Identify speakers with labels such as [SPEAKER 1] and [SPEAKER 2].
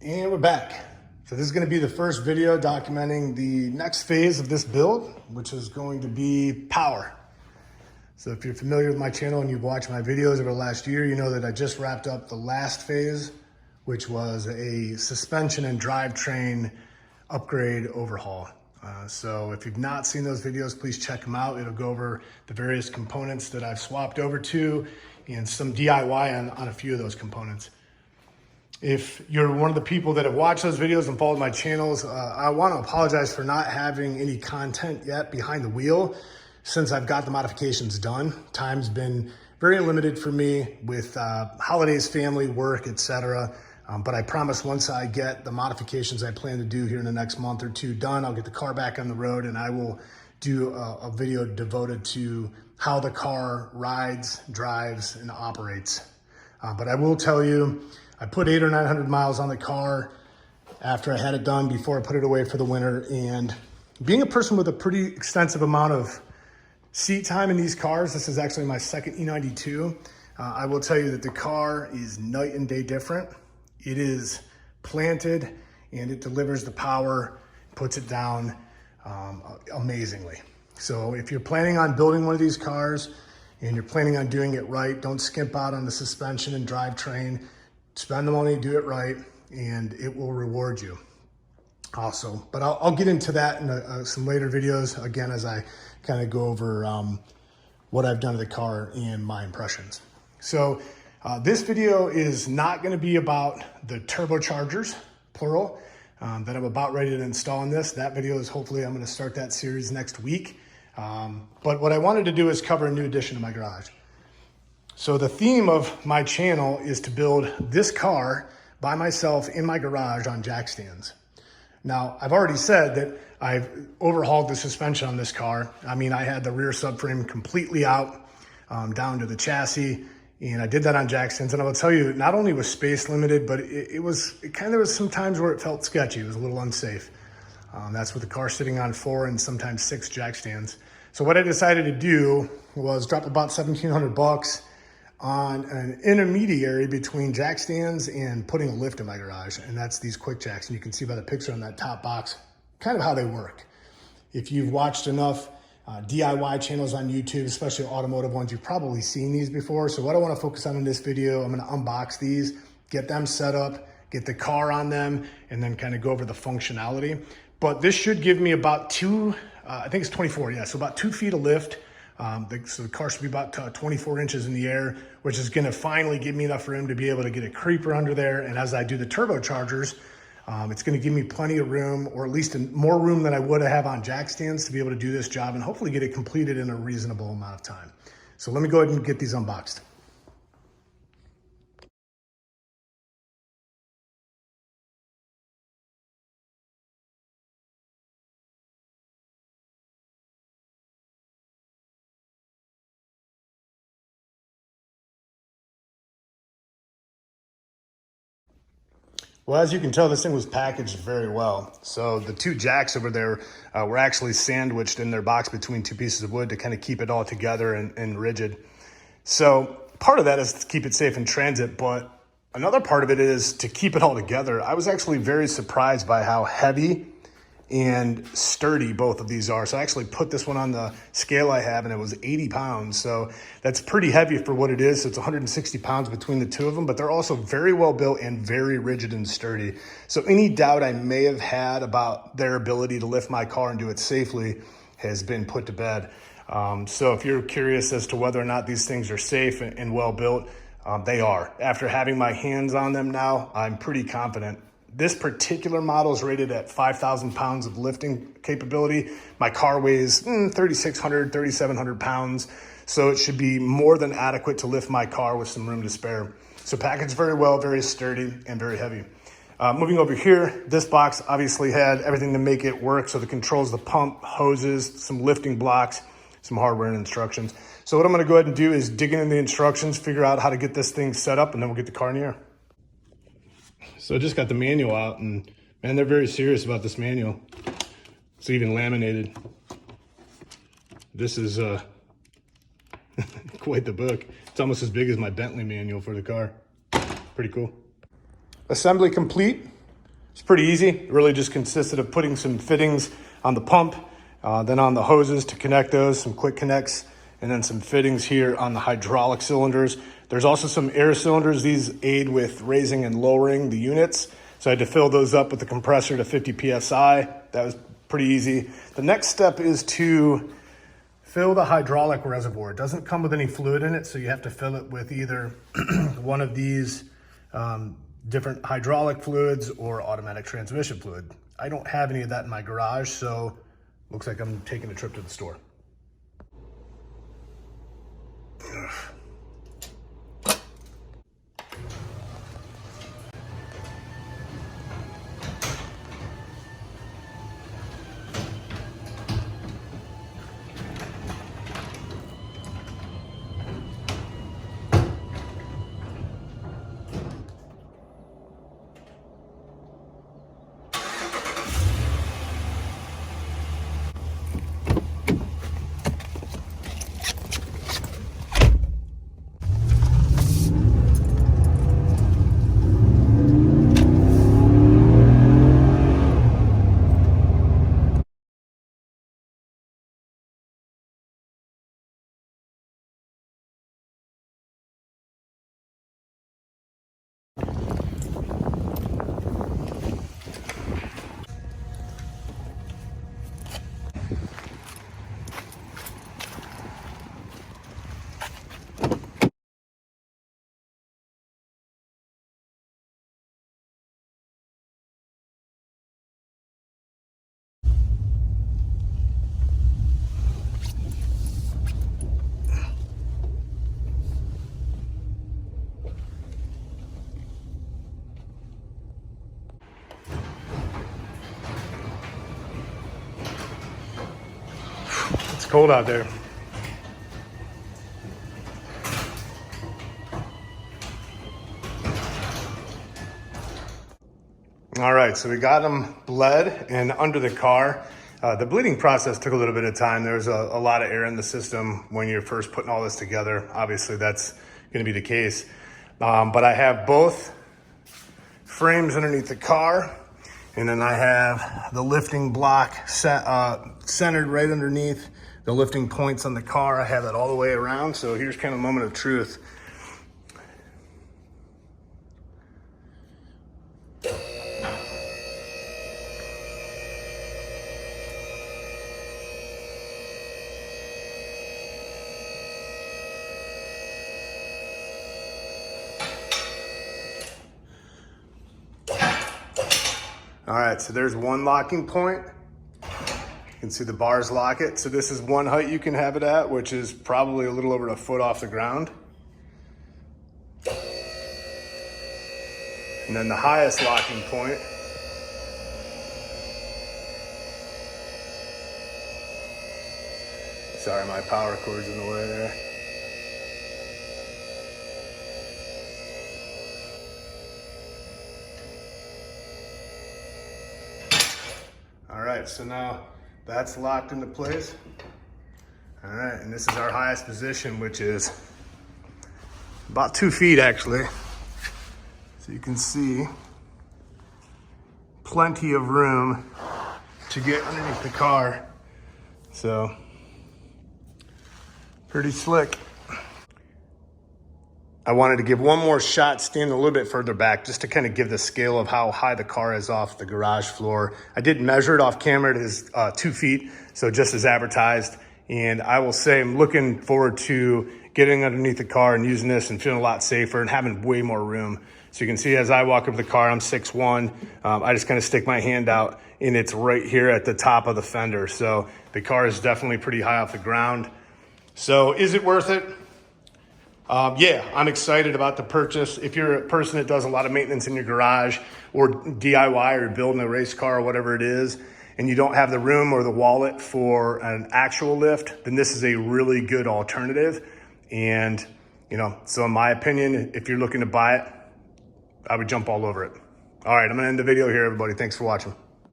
[SPEAKER 1] And we're back. So this is going to be the first video documenting the next phase of this build, which is going to be power. So if you're familiar with my channel and you've watched my videos over the last year, you know that I just wrapped up the last phase, which was a suspension and drivetrain upgrade overhaul. So if you've not seen those videos, please check them out. It'll go over the various components that I've swapped over to and some DIY on a few of those components. If you're one of the people that have watched those videos and followed my channels, I want to apologize for not having any content yet behind the wheel since I've got the modifications done. Time's been very limited for me with holidays, family, work, etc. But I promise once I get the modifications I plan to do here in the next month or two done, I'll get the car back on the road and I will do a video devoted to how the car rides, drives, and operates. But I will tell you, I put 800 or 900 miles on the car after I had it done before I put it away for the winter. And being a person with a pretty extensive amount of seat time in these cars, this is actually my second E92. I will tell you that the car is night and day different. It is planted and it delivers the power, puts it down amazingly. So if you're planning on building one of these cars and you're planning on doing it right, don't skimp out on the suspension and drivetrain. Spend the money, do it right, and it will reward you also. But I'll get into that in some later videos, again, as I kind of go over what I've done to the car and my impressions. So this video is not going to be about the turbochargers, plural, that I'm about ready to install in this. That video is hopefully, I'm going to start that series next week. But what I wanted to do is cover a new addition to my garage. So the theme of my channel is to build this car by myself in my garage on jack stands. Now, I've already said that I've overhauled the suspension on this car. I mean, I had the rear subframe completely out, down to the chassis, and I did that on jack stands. And I will tell you, not only was space limited, but it kind of was some times where it felt sketchy. It was a little unsafe. That's with the car sitting on 4 and sometimes 6 jack stands. So what I decided to do was drop about $1,700 on an intermediary between jack stands and putting a lift in my garage, and that's these Quickjacks. And you can see by the picture on that top box kind of how they work. If you've watched enough DIY channels on YouTube, especially automotive ones, you've probably seen these before. So what I want to focus on in this video, I'm going to unbox these, get them set up, get the car on them, and then kind of go over the functionality. But this should give me about I think it's 24, yeah, so about 2 feet of lift. So the car should be about 24 inches in the air, which is going to finally give me enough room to be able to get a creeper under there. And as I do the turbochargers, it's going to give me plenty of room, or at least more room than I would have on jack stands, to be able to do this job and hopefully get it completed in a reasonable amount of time. So let me go ahead and get these unboxed. Well, as you can tell, this thing was packaged very well. So the 2 jacks over there were actually sandwiched in their box between 2 pieces of wood to kind of keep it all together and rigid. So part of that is to keep it safe in transit, but another part of it is to keep it all together. I was actually very surprised by how heavy and sturdy both of these are. So I actually put this one on the scale I have and it was 80 pounds. So that's pretty heavy for what it is. So it's 160 pounds between the 2 of them, but they're also very well built and very rigid and sturdy. So any doubt I may have had about their ability to lift my car and do it safely has been put to bed. So if you're curious as to whether or not these things are safe and well built, they are. After having my hands on them now, I'm pretty confident. This particular model is rated at 5,000 pounds of lifting capability. My car weighs 3,600, 3,700 pounds. So it should be more than adequate to lift my car with some room to spare. So packaged very well, very sturdy and very heavy. Moving over here, this box obviously had everything to make it work. So the controls, the pump, hoses, some lifting blocks, some hardware and instructions. So what I'm gonna go ahead and do is dig into the instructions, figure out how to get this thing set up, and then we'll get the car in the air. So I just got the manual out, and man, they're very serious about this manual. It's even laminated. This is quite the book. It's almost as big as my Bentley manual for the car. Pretty cool. Assembly complete. It's pretty easy. It really just consisted of putting some fittings on the pump, then on the hoses to connect those, some quick connects, and then some fittings here on the hydraulic cylinders. There's also some air cylinders. These aid with raising and lowering the units. So I had to fill those up with the compressor to 50 PSI. That was pretty easy. The next step is to fill the hydraulic reservoir. It doesn't come with any fluid in it, so you have to fill it with either one of these different hydraulic fluids or automatic transmission fluid. I don't have any of that in my garage, so looks like I'm taking a trip to the store. Ugh. It's cold out there. All right, so we got them bled and under the car. The bleeding process took a little bit of time. There's a lot of air in the system when you're first putting all this together. Obviously, that's going to be the case. But I have both frames underneath the car, and then I have the lifting block centered right underneath the lifting points on the car. I have that all the way around. So here's kind of a moment of truth. All right, so there's one locking point. You can see the bars lock it. So this is one height you can have it at, which is probably a little over a foot off the ground. And then the highest locking point sorry, my power cord's in the way there. All right, so now that's locked into place. All right, and this is our highest position, which is about 2 feet actually. So you can see plenty of room to get underneath the car. So pretty slick. I wanted to give one more shot standing a little bit further back just to kind of give the scale of how high the car is off the garage floor. I did measure it off camera. It is 2 feet, so just as advertised. And I will say I'm looking forward to getting underneath the car and using this and feeling a lot safer and having way more room. So you can see as I walk up the car, I'm 6'1". I just kind of stick my hand out and it's right here at the top of the fender. So the car is definitely pretty high off the ground. So is it worth it? Yeah, I'm excited about the purchase. If you're a person that does a lot of maintenance in your garage or DIY or building a race car or whatever it is, and you don't have the room or the wallet for an actual lift, then this is a really good alternative. And, you know, so in my opinion, if you're looking to buy it, I would jump all over it. All right, I'm gonna end the video here, everybody. Thanks for watching.